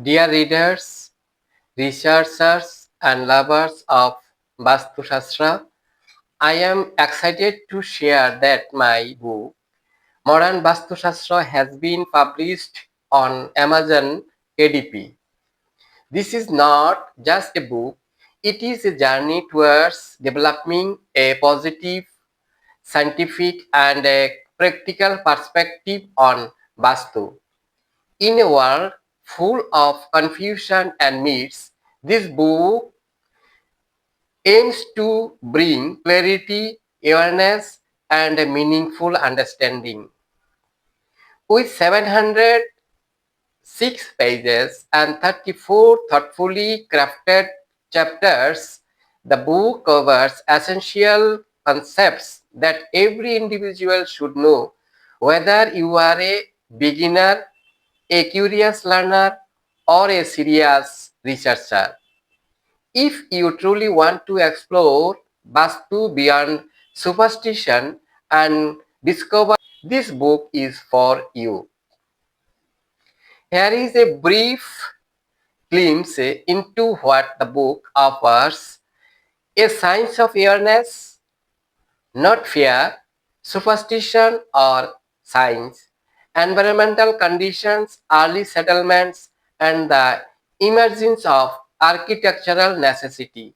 Dear readers, researchers, and lovers of Vastu Shastra, I am excited to share that my book, Modern Vastu Shastra, has been published on Amazon KDP. This is not just a book, it is a journey towards developing a positive, scientific, and a practical perspective on Vastu. In a world full of confusion and myths, this book aims to bring clarity, awareness, and a meaningful understanding. With 706 pages and 34 thoughtfully crafted chapters, the book covers essential concepts that every individual should know, whether you are a beginner, a curious learner, or a serious researcher. If you truly want to explore Vastu beyond superstition and discover, this book is for you. Here is a brief glimpse into what the book offers: a science of awareness, not fear, superstition, or science, environmental conditions, early settlements, and the emergence of architectural necessity.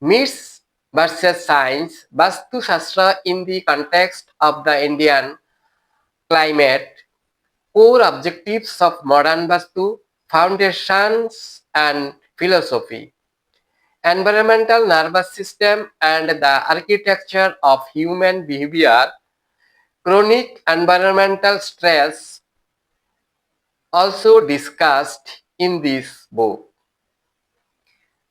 Myths versus science, Vastu Shastra in the context of the Indian climate, core objectives of modern Vastu, foundations and philosophy, environmental nervous system and the architecture of human behavior, chronic environmental stress also discussed in this book.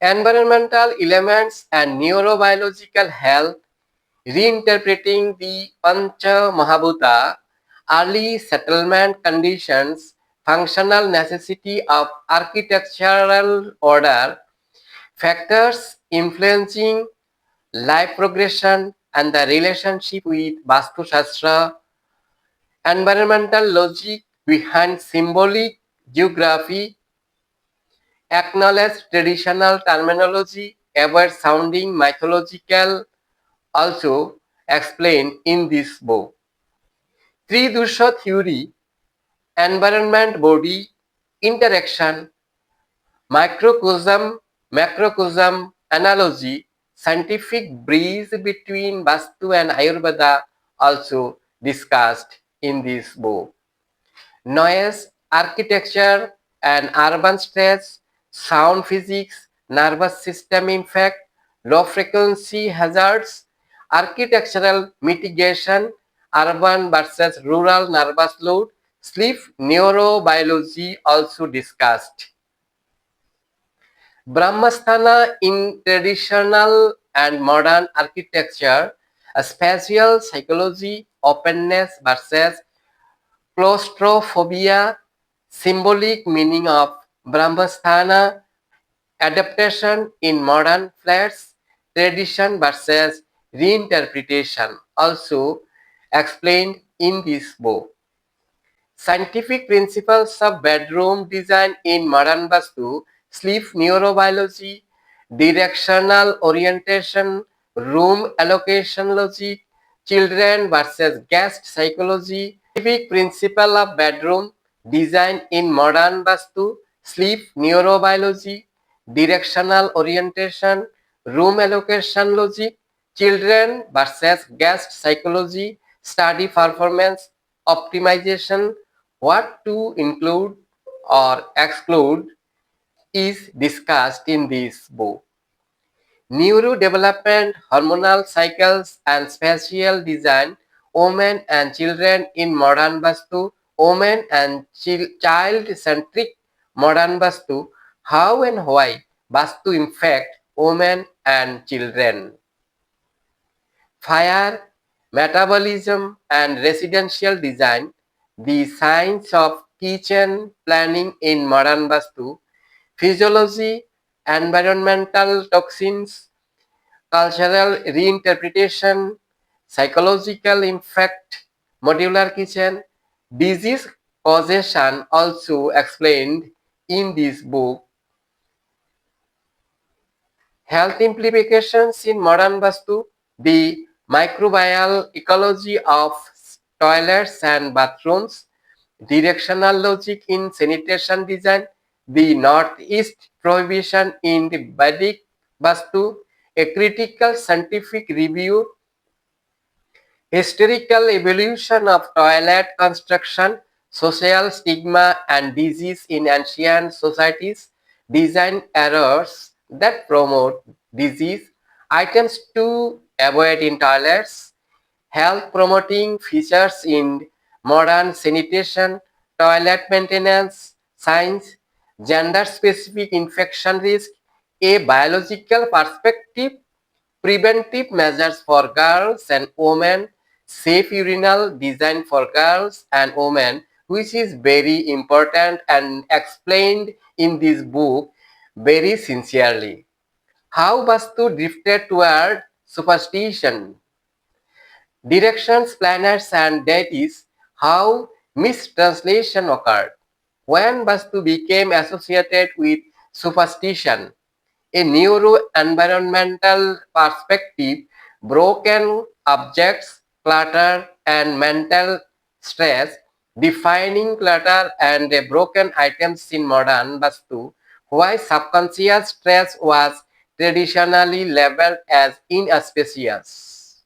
Environmental elements and neurobiological health, reinterpreting the Pancha Mahabhuta, early settlement conditions, functional necessity of architectural order, factors influencing life progression and the relationship with Vastu Shastra, environmental logic behind symbolic geography, acknowledge traditional terminology, avoid sounding mythological, also explained in this book. Tridusha theory, environment body interaction, microcosm, macrocosm analogy, scientific bridge between Vastu and Ayurveda also discussed in this book. Noise, architecture and urban stress, sound physics, nervous system impact, low frequency hazards, architectural mitigation, urban versus rural nervous load, sleep neurobiology also discussed. Brahmasthana in traditional and modern architecture, a spatial psychology, openness versus claustrophobia, symbolic meaning of Brahmasthana, adaptation in modern flats, tradition versus reinterpretation, also explained in this book. Scientific principles of bedroom design in modern Vastu, sleep neurobiology, directional orientation, room allocation logic, children versus guest psychology, scientific principle of bedroom design in modern Vastu, sleep neurobiology, directional orientation, room allocation logic, children versus guest psychology, study performance optimization, what to include or exclude is discussed in this book. Neurodevelopment, hormonal cycles, and spatial design, women and children in modern Vastu, women and child-centric modern Vastu, how and why Vastu infect women and children. Fire, metabolism, and residential design, the science of kitchen planning in modern Vastu, physiology, environmental toxins, cultural reinterpretation, psychological impact, modular kitchen, disease causation also explained in this book. Health implications in modern Vastu, the microbial ecology of toilets and bathrooms, directional logic in sanitation design, the Northeast prohibition in the Vedic Vastu, a critical scientific review, historical evolution of toilet construction, social stigma and disease in ancient societies, design errors that promote disease, items to avoid in toilets, health promoting features in modern sanitation, toilet maintenance, science, gender specific infection risk, a biological perspective, preventive measures for girls and women, safe urinal design for girls and women, which is very important and explained in this book very sincerely. How Vastu drifted toward superstition, directions, planners, and deities, how mistranslation occurred. When Vastu became associated with superstition, a neuro-environmental perspective, broken objects, clutter, and mental stress, defining clutter and broken items in modern Vastu, why subconscious stress was traditionally labeled as inauspicious.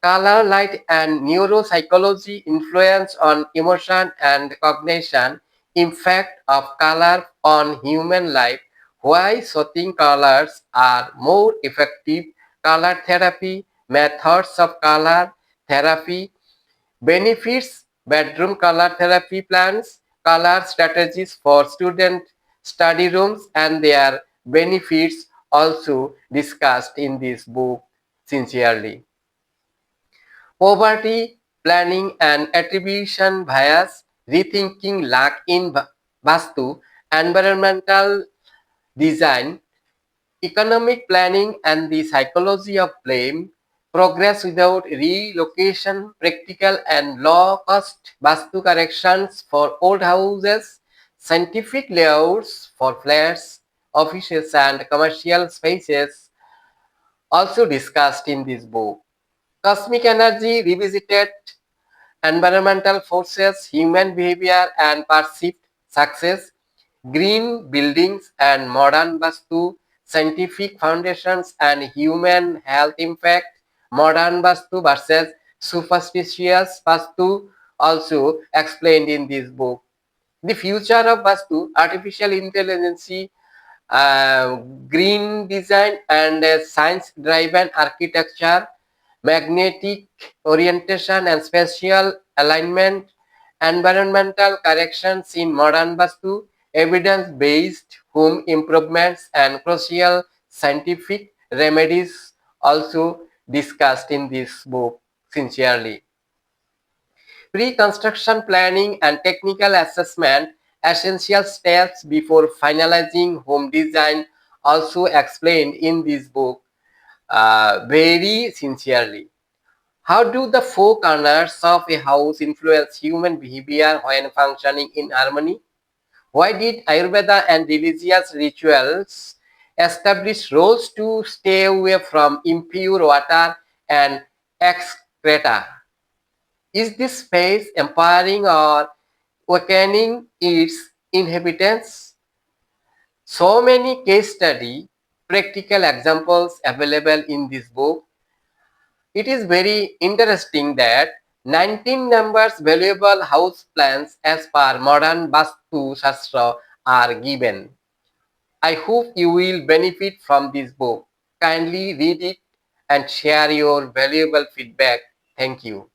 Color, light, and neuropsychology influence on emotion and cognition, impact of color on human life, why shooting colors are more effective, color therapy, methods of color therapy, benefits, bedroom color therapy plans, color strategies for student study rooms, and their benefits also discussed in this book sincerely. Poverty, planning and attribution bias, rethinking lack in Vastu, environmental design, economic planning and the psychology of blame, progress without relocation, practical and low cost Vastu corrections for old houses, scientific layouts for flats, offices and commercial spaces also discussed in this book. Cosmic energy revisited, environmental forces, human behavior and perceived success, green buildings and modern Vastu, scientific foundations and human health impact, modern Vastu versus superstitious Vastu also explained in this book. The future of Vastu, artificial intelligence, uh, green design and science-driven architecture, magnetic orientation and spatial alignment, environmental corrections in modern Vastu, evidence-based home improvements and crucial scientific remedies also discussed in this book sincerely. Pre-construction planning and technical assessment, essential steps before finalizing home design also explained in this book very sincerely. How do the four corners of a house influence human behavior when functioning in harmony? Why did Ayurveda and religious rituals establish rules to stay away from impure water and excreta? Is this space empowering or weakening its inhabitants? So many case study, practical examples available in this book. It is very interesting that 19 numbers valuable house plans as per modern Vastu Shastra are given. I hope you will benefit from this book. Kindly read it and share your valuable feedback. Thank you.